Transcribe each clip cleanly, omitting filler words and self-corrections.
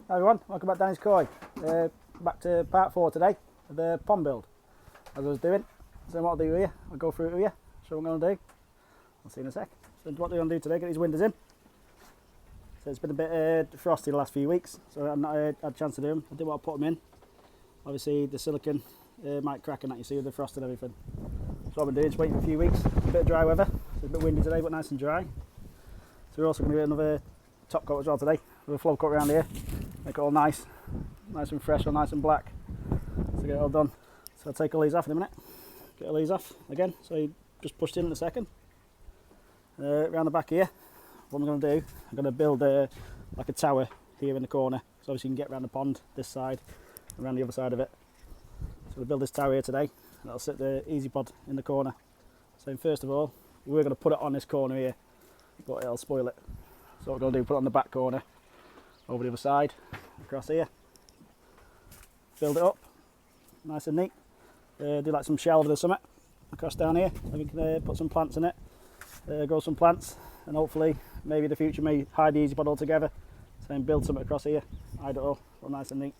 Hi everyone, welcome back to Danny's Koi. Back to part 4 today of the pond build. As I was doing, so what I'll do here, I'll go through it with you, show what I'm going to do. I'll see you in a sec. So what we're going to do today, get these windows in. So it's been a bit frosty the last few weeks, so I've not had a chance to do them. I did want to put them in. Obviously the silicone might crack and that, you see, with the frost and everything. So what I've been doing is waiting for a few weeks, a bit of dry weather. So it's a bit windy today but nice and dry. So we're also going to do another top coat as well today, with a flow coat around here. Make it all nice and fresh, or nice and black. So get it all done. So I'll take all these off in a minute. Get all these off again. So you just pushed in a second. Around the back here, what I'm going to do, I'm going to build like a tower here in the corner. So obviously you can get around the pond this side, around the other side of it. So we'll build this tower here today, and that'll sit the easy pod in the corner. So first of all, we're going to put it on this corner here, but it'll spoil it. So what we're going to do, put it on the back corner, over the other side, across here, build it up nice and neat, do like some shelving or something across down here, so we can put some plants in it, grow some plants, and hopefully maybe in the future may hide the easy pod altogether, so then build something across here, hide it all nice and neat.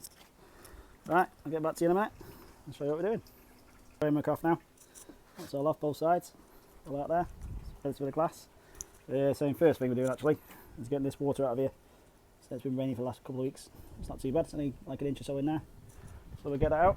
Right, I'll get back to you in a minute and show you what we're doing. Framework off now, that's all off both sides, all out there, ready with the glass. So the first thing we're doing actually is getting this water out of here. So it's been raining for the last couple of weeks. It's not too bad, it's only like an inch or so in there. So we'll get that out.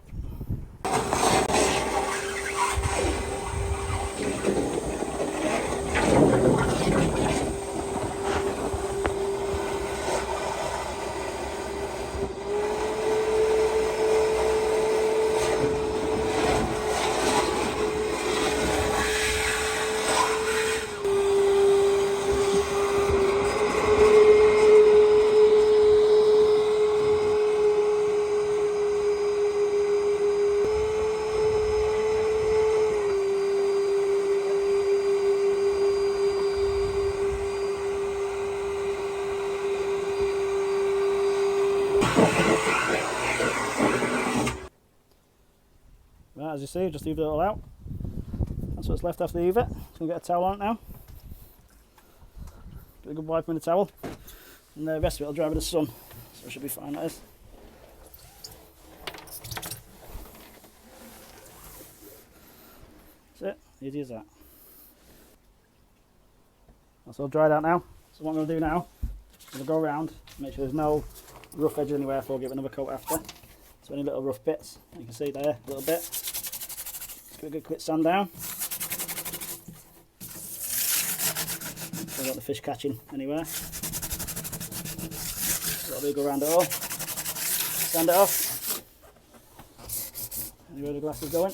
Right, as you see, just leave it all out. That's what's left after the Uvet. Just going to get a towel on it now. Get a good wipe with the towel. And the rest of it will dry with the sun. So it should be fine, that is. That's it, easy as that. That's all dried out now. So what I'm going to do now, I'm going to go around, make sure there's no rough edges anywhere before I give it another coat after. So any little rough bits, you can see there, a little bit. Give it a good quick sand down. So I got the fish catching anywhere. So I'll go around it all. Sand it off. Anywhere the glass is going.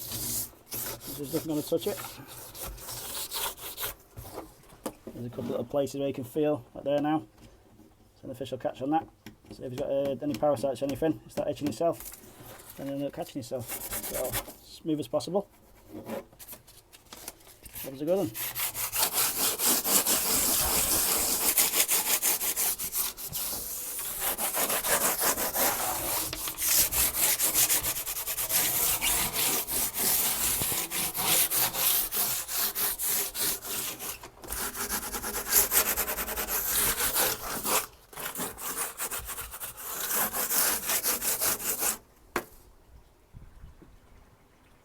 There's nothing going to touch it. There's a couple of little places where you can feel like there now. So the fish will catch on that. So if you've got any parasites or anything, you start itching yourself, and then catching yourself. So smooth as possible. That was a good one.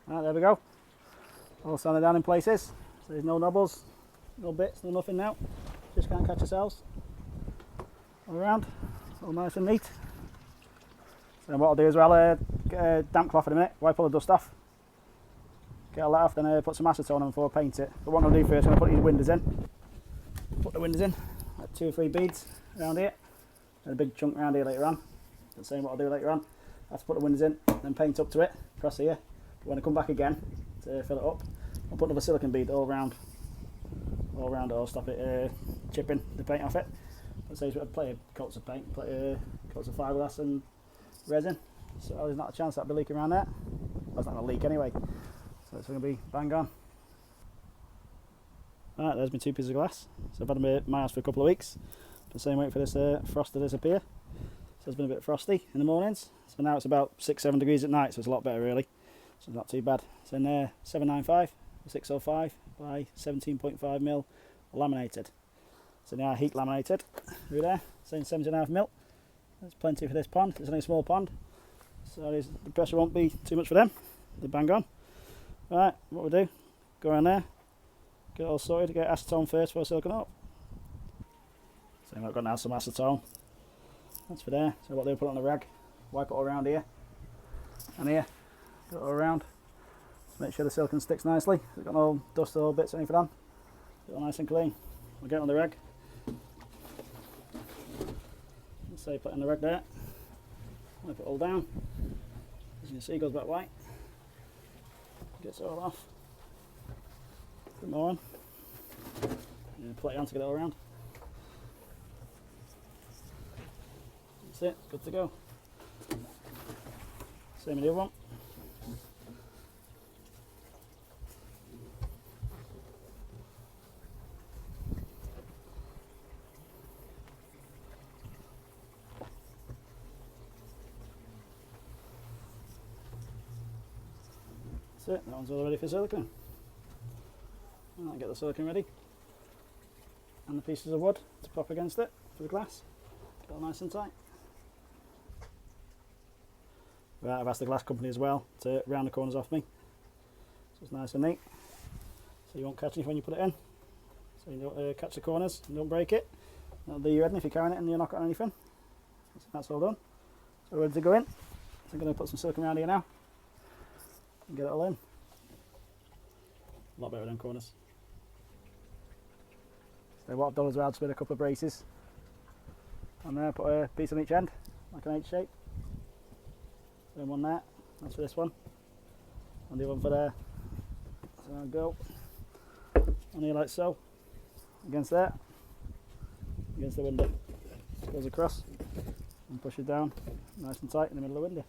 Right, there we go. All sanded down in places. So there's no knobbles, no bits, no nothing now. Just can't catch yourselves. All around, all nice and neat. So what I'll do as well, get a damp cloth in a minute, wipe all the dust off. Get all that off, then put some acetone on before I paint it. But what I'm going to do first, I'm going to put these windows in. Put the windows in, like 2 or 3 beads around here. And a big chunk around here later on. The same what I'll do later on. I have to put the windows in, then paint up to it, across here. But when I come back again to fill it up, I'll put another silicone bead all round it, or stop it chipping the paint off it. Let's say plenty of coats of paint, plenty of coats of fibreglass and resin. So there's not a chance that'll be leaking around there. Well, it's not going to leak anyway. So it's going to be bang on. Alright, there's my 2 pieces of glass. So I've had them at my house for a couple of weeks. The same wait for this frost to disappear. So it's been a bit frosty in the mornings. So now it's about 6-7 degrees at night, so it's a lot better really. So it's not too bad. It's in 795, 605 by 17.5mm laminated. So now heat laminated through there, saying 7.5mm. There's plenty for this pond. It's only a small pond, so the pressure won't be too much for them. They bang on. Right, what we do, go around there, get it all sorted, get acetone first before silicone up. So I've got now some acetone. That's for there. So what do, put it on a rag, wipe it all around here and here, do it all around. Make sure the silicone sticks nicely. It's got no dust or bits or anything on. Get it all nice and clean. We'll get it on the rag. So you put it in the rag there. Wipe it all down. As you can see, it goes back white. Gets it all off. Put more on. And put it on to get it all around. That's it, good to go. Same with the other one. That's it, that one's all ready for silicone. And I'll get the silicone ready. And the pieces of wood to pop against it for the glass. Get it all nice and tight. Right, I've asked the glass company as well to round the corners off me. So it's nice and neat. So you won't catch anything when you put it in. So you don't catch the corners and don't break it. That'll do your head if you're carrying it and you're not got anything. So that's all done. So we're ready to go in. So I'm going to put some silicone around here now. And get it all in. A lot better than corners. So what I've done is I've just made a couple of braces. And there, put a piece on each end, like an H shape. Then one there, that's for this one. And the other one for there. So I'll go on here like so, against there, against the window. Goes across and push it down nice and tight in the middle of the window.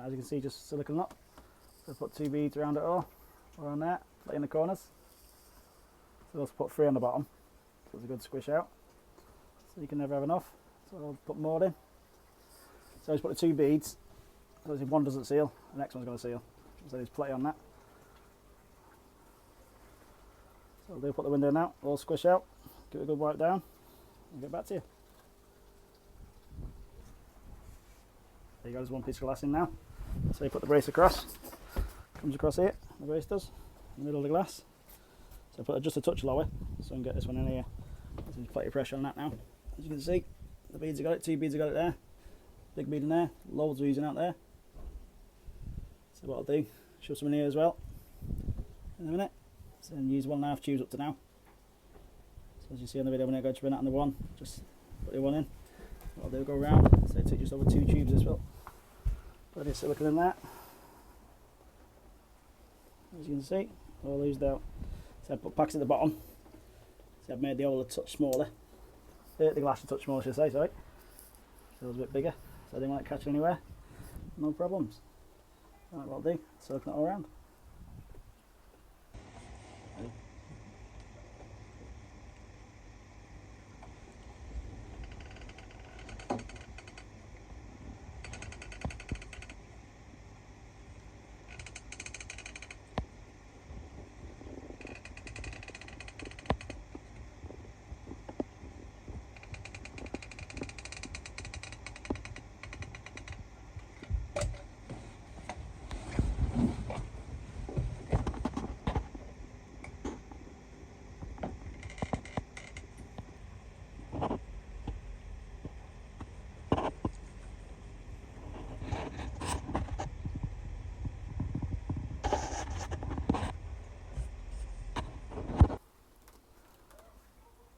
As you can see, just silicone up. So put 2 beads around it all, around there, like in the corners. So let's put 3 on the bottom, so it's a good squish out. So you can never have enough. So I'll put more in. So I just put the 2 beads. So if one doesn't seal, the next one's going to seal. So there's plenty on that. So I'll do put the window in now, all squish out, give it a good wipe down, and get back to you. There you go, there's one piece of glass in now. So you put the brace across, comes across here, the brace does, in the middle of the glass. So put it just a touch lower, so I can get this one in here. So there's plenty of pressure on that now. As you can see, the beads have got it, 2 beads have got it there. Big bead in there, loads of oozing out there. So what I'll do, shove some in here as well, in a minute. So then use 1.5 tubes up to now. So as you see on the video when I go to run out on the one, just put the one in. What I'll do, go around, so it took just over 2 tubes as well. Put a silicone in that. As you can see, all oozed out. So I put packs at the bottom. So I've made the hole a touch smaller. The glass a touch smaller, should I say, sorry. So it was a bit bigger, so I didn't want it catching anywhere. No problems. Right, what I'll do, silicone it all around.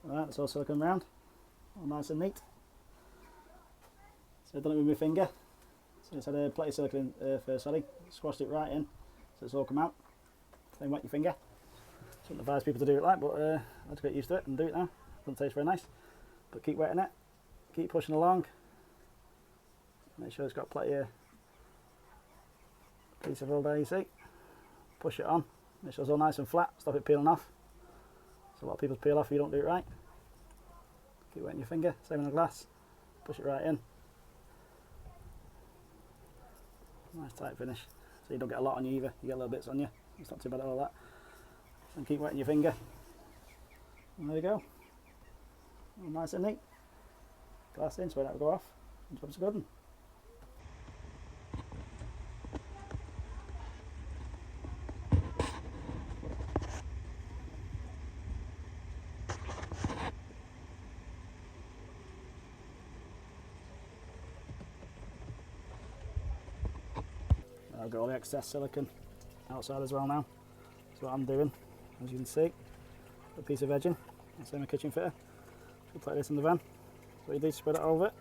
Alright, it's all silicone round, all nice and neat. So I've done it with my finger. So I just had a plate of silicone first, squashed it right in, so it's all come out. Then wet your finger. Shouldn't advise people to do it like, but I had to get used to it and do it now. Doesn't taste very nice, but keep wetting it, keep pushing along. Make sure it's got plenty of piece of roll there, you see. Push it on, make sure it's all nice and flat, stop it peeling off. So a lot of people peel off if you don't do it right. Keep wetting your finger, same on the glass, push it right in. Nice tight finish, so you don't get a lot on you either, you get little bits on you. It's not too bad at all that. And keep wetting your finger. And there you go. All nice and neat. Glass in so that will go off. And job's a good one. I've got all the excess silicone outside as well now. That's what I'm doing, as you can see. A piece of edging, same as kitchen fitter. Just put this in the van. So you do, spread it over it,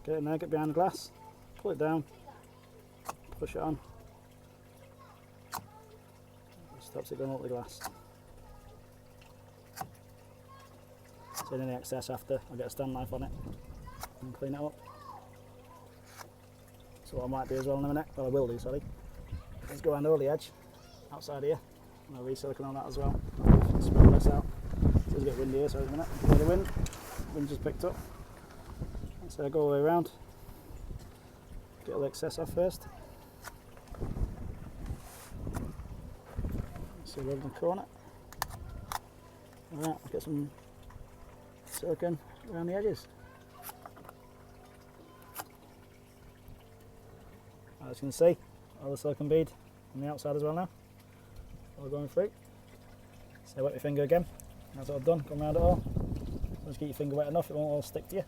get it in there, get behind the glass, pull it down, push it on. It stops it going up the glass. So any excess after, I'll get a stand knife on it and clean it up. So what I might do as well in a minute, well I will do, sorry, is go around all the edge, outside here, and I'll re-silicone on that as well. I'll spread this out. So it's a bit windy here, so in a minute, hear the wind just picked up. So I go all the way around, get all the excess off first. So over in the corner. Alright, get some silicone around the edges. As you can see, all the silicone bead on the outside as well now, all going through. So wet my finger again, that's what I've done, come around it all. Just get your finger wet enough, it won't all stick to you.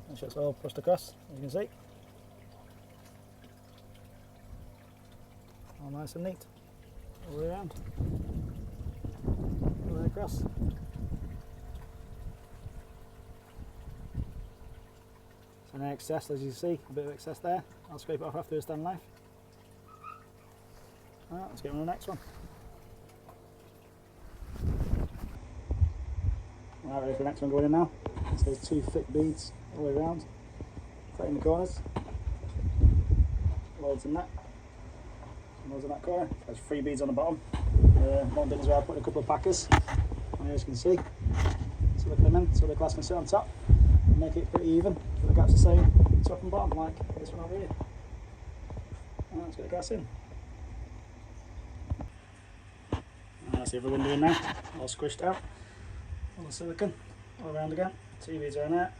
Make sure it's all pushed across, as you can see. All nice and neat, all the way around, all the way across. So any excess, as you see, a bit of excess there, I'll scrape it off after a stand knife. Alright, let's get on to the next one. Alright, ready for the next one going in now. So there's two thick beads all the way around, right in the corners. Loads in that. Loads in that corner. There's 3 beads on the bottom. One bit as well, I put a couple of packers, and as you can see, so look at them in, so the glass can sit on top and make it pretty even. So the gap's the same top and bottom, like this one over here. Alright, let's get the glass in. That's the other window in now, all squished out. All the silicone, all around again. 2 beads around there,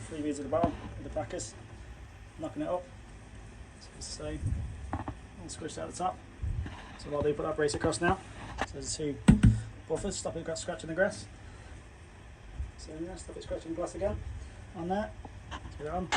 3 beads at the bottom with the packers, knocking it up. So it's the same, all squished out the top. So what I'll do, put that brace across now. So there's 2 buffers, stop it scratching the grass. So yeah, stop it scratching the glass again on there. Let's get it on.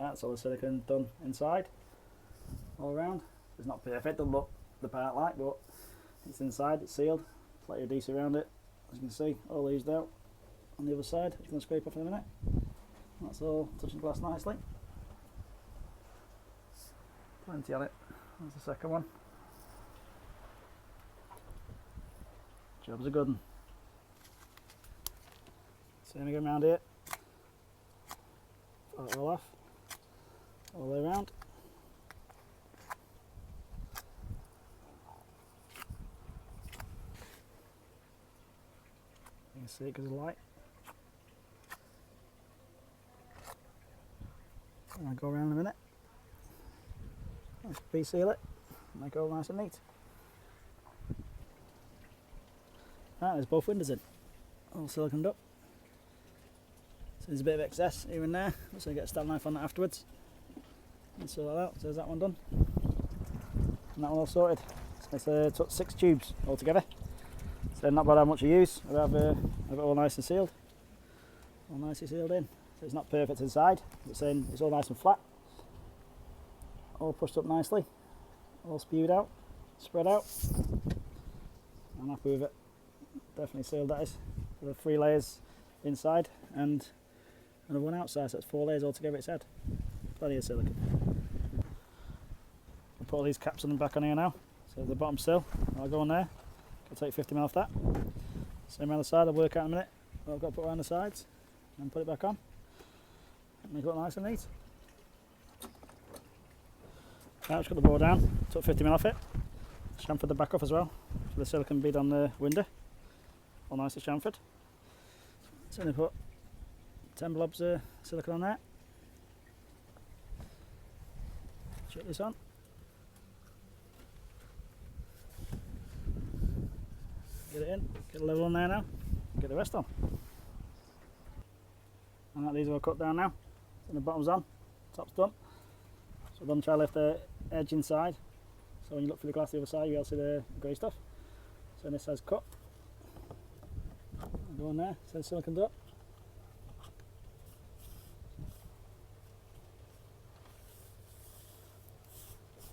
That's all the silicone done inside, all around. It's not perfect, doesn't look the part like, but it's inside, it's sealed. Plenty of adhesive around it. As you can see, all used out on the other side. It's going to scrape off in a minute. That's all touching the glass nicely. Plenty on it. There's the second one. Job's a good one. Same again around here. Fire it all off. All the way around. You can see it because of the light. I'll go around in a minute. Let's reseal it, make it all nice and neat. Right, there's both windows in, all siliconed up. So there's a bit of excess here and there, so I get a stab knife on that afterwards. And seal that out, so there's that one done. And that one all sorted. So it's took 6 tubes altogether. So not bad how much I use. I have it all nice and sealed. All nicely sealed in. So it's not perfect inside, but saying it's all nice and flat. All pushed up nicely. All spewed out, spread out. I'm happy with it. Definitely sealed, that is. There are 3 layers inside and another one outside, so it's 4 layers altogether it's had. Plenty of silicone. I'll put all these caps on the back on here now. So the bottom sill, I'll go on there. I'll take 50mm off that. Same around the side, I'll work out in a minute what I've got to put around the sides and put it back on. Make it look nice and neat. Now just got the board down, took 50mm off it. Chamfered the back off as well, for the silicone bead on the window. All nicely chamfered. So I'm going to put 10 blobs of silicone on there. Chuck this on. Get it in, get a level on there now, get the rest on. And these are all cut down now. So the bottom's on, top's done. So don't try to lift the edge inside. So when you look through the glass the other side, you'll see the grey stuff. So this says cut. Go on there, it says siliconed up.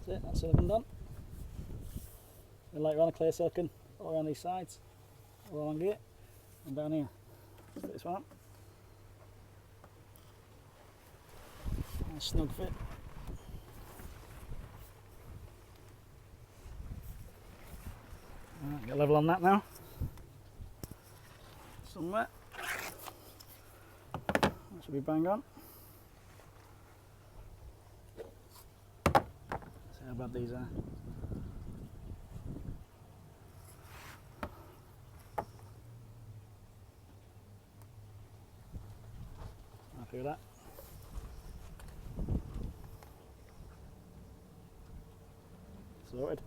That's it, that's silicone done. And later on, a clear silicone all around these sides, all along here, and down here. Put this one up. Nice snug fit. Right, get level on that now. Somewhere. That should be bang on. See how bad these are. Happy with that. Sorted.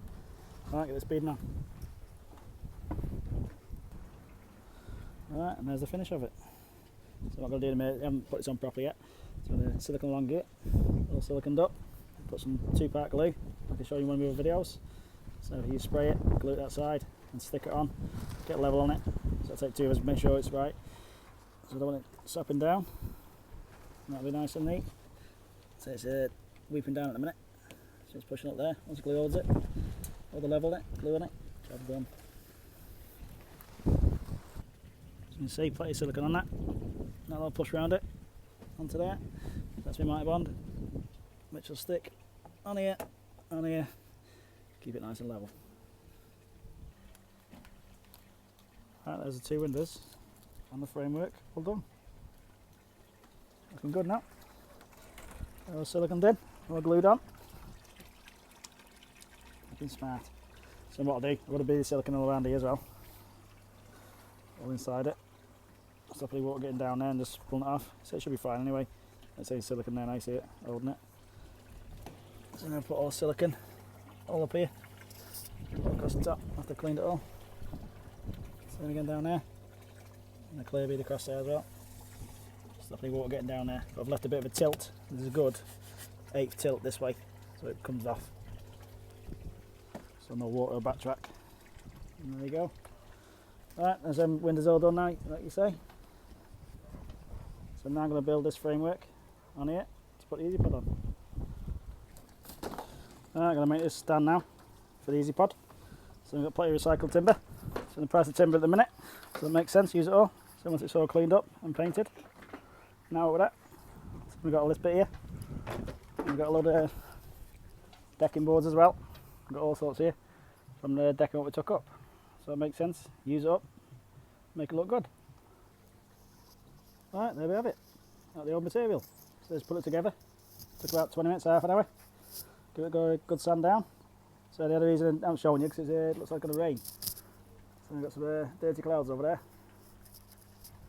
Right, get this bead now. Right, and there's the finish of it. So what I'm going to do in a minute, I haven't put this on properly yet. So I'm going to silicone along it, all siliconed up, put some 2-part glue, like I showed you in one of my other videos. So you spray it, glue it that side, and stick it on, get level on it. So I'll take 2 of us, make sure it's right. So I don't want it slapping down. That'll be nice and neat. So it's weeping down at the minute. So it's pushing up there, once the glue holds it, hold the level on it, glue on it, job done. You can see plenty of silicone on that. Now I'll push around it onto there. That's my mitre bond, which will stick on here, keep it nice and level. Right, there's the 2 windows on the framework, all done. Looking good now. All siliconed in, all glued on. Looking smart. So what I'll do, I've got a bit of silicone all around here as well. All inside it. Stop any water getting down there and just pulling it off. So it should be fine anyway. Let's say silicone there, nice here, holding it. So I'm going to put all silicone all up here, all across the top after I've cleaned it all. Same again down there, and a clear bead across there as well. Stop any water getting down there. But I've left a bit of a tilt. There's a good 1/8 tilt this way, so it comes off. So no water will backtrack. And there you go. Right, there's them windows all done now, like you say. So now I'm going to build this framework on here put the easy pod on. Right, I'm going to make this stand now for the easy pod. So we've got plenty of recycled timber. So the price of timber at the minute, so it makes sense, use it all. So once it's all cleaned up and painted, now with that, so we've got all this bit here. We've got a load of decking boards as well. We've got all sorts here from the decking what we took up. So it makes sense, use it up, make it look good. Right, there we have it. Got the old material. So let's put it together. Took about 20 minutes, half an hour. Give it a good sand down. So the other reason I'm showing you because it looks like it's going to rain. So we've got some dirty clouds over there.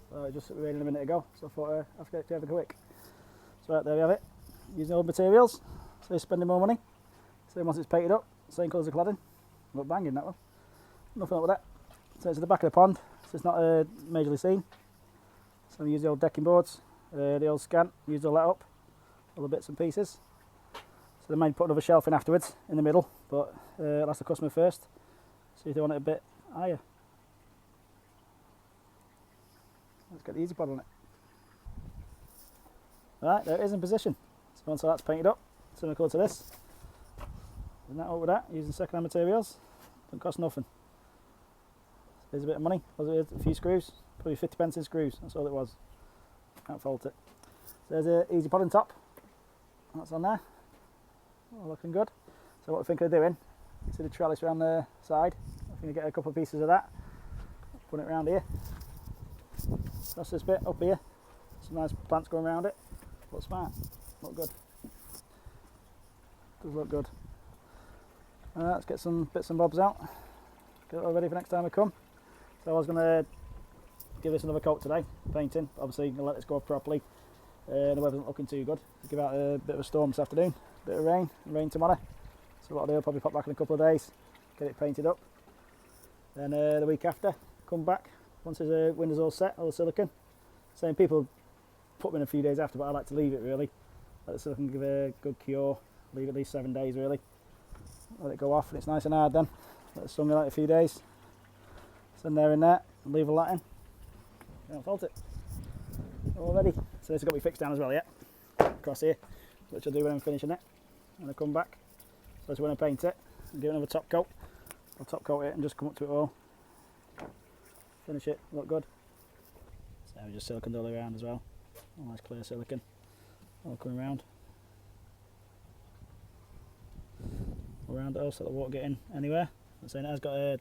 So it just rained a minute ago, so I thought I'd have to get together quick. So right, there we have it. Using old materials, so you're spending more money. So once it's painted up, same colours of cladding. Look banging that one. Nothing up with that. So it's at the back of the pond, so it's not majorly seen. So we use the old decking boards, the old scant, use all that up, all the bits and pieces. So they might put another shelf in afterwards, in the middle, but I'll ask the customer first, see if they want it a bit higher. Let's get the easy pod on it. Right, there it is in position. So once that's painted up, similar colour to this. And that up with that, using second-hand materials, doesn't cost nothing. There's a bit of money, was it a few screws? Probably 50 pence in screws, that's all it was. Can't fault it. So there's an easy pod on top, that's on there. All looking good. So what we're thinking of doing, see the trellis around the side, I'm going to get a couple of pieces of that, put it around here. That's this bit up here, some nice plants going around it. Look smart, look good. Does look good. Let's get some bits and bobs out, get it all ready for next time we come. So I was going to give this another coat today, painting. Obviously going to let this go off properly. The weather isn't looking too good. Give out a bit of a storm this afternoon, a bit of rain tomorrow. So what I'll do, I'll probably pop back in a couple of days, get it painted up. Then the week after, come back. Once the window's all set, all the silicone. Same people put them in a few days after, but I like to leave it really. Let the silicone give a good cure, leave at least 7 days really. Let it go off and it's nice and hard then. Let the sun go out a few days. Send there and there, and leave a lot in. Don't fault it. All ready. So this has got to be fixed down as well, yeah? Across here, which I'll do when I'm finishing it. And I'll come back. So when I paint it, and give it another top coat. I'll top coat it and just come up to it all. Finish it, look good. So we just siliconed all around as well. All nice clear silicone. All coming around. All around it all so that it won't get in anywhere. I'm saying it has got a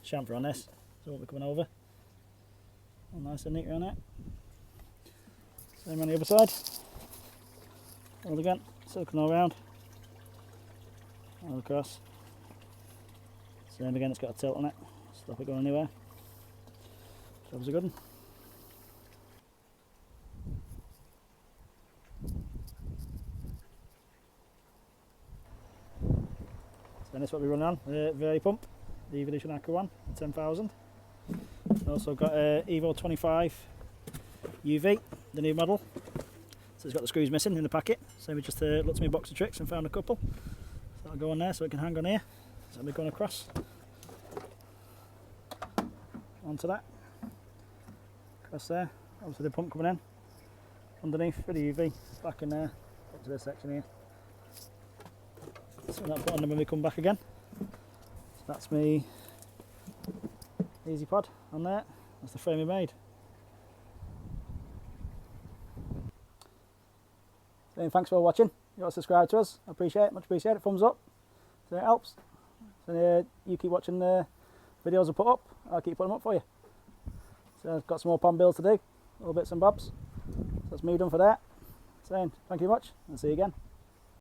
chamfer on this, so it won't be coming over. All nice and neat around it. Same on the other side. All again, silicone all around. All across. Same again, it's got a tilt on it, stop it going anywhere. Job's a good one. So this is what we run on, the Vary pump, the Evolution Aqua one, 10,000. Also got a Evo 25 UV, the new model. So it's got the screws missing in the packet. So we just looked at my box of tricks and found a couple. So that'll go on there so it can hang on here. So we're going across onto that. Across there. Obviously the pump coming in underneath for the UV. Back in there, up to this section here. So that'll put on them when we come back again. So that's me easy pod on there. That's the frame we made. So thanks for watching. You want to subscribe to us? I appreciate it, much appreciate it. Thumbs up, so it helps. So you keep watching the videos I put up, I'll keep putting them up for you. So I've got some more pond builds to do, little bits and bobs. So that's me done for that. Saying thank you much and see you again.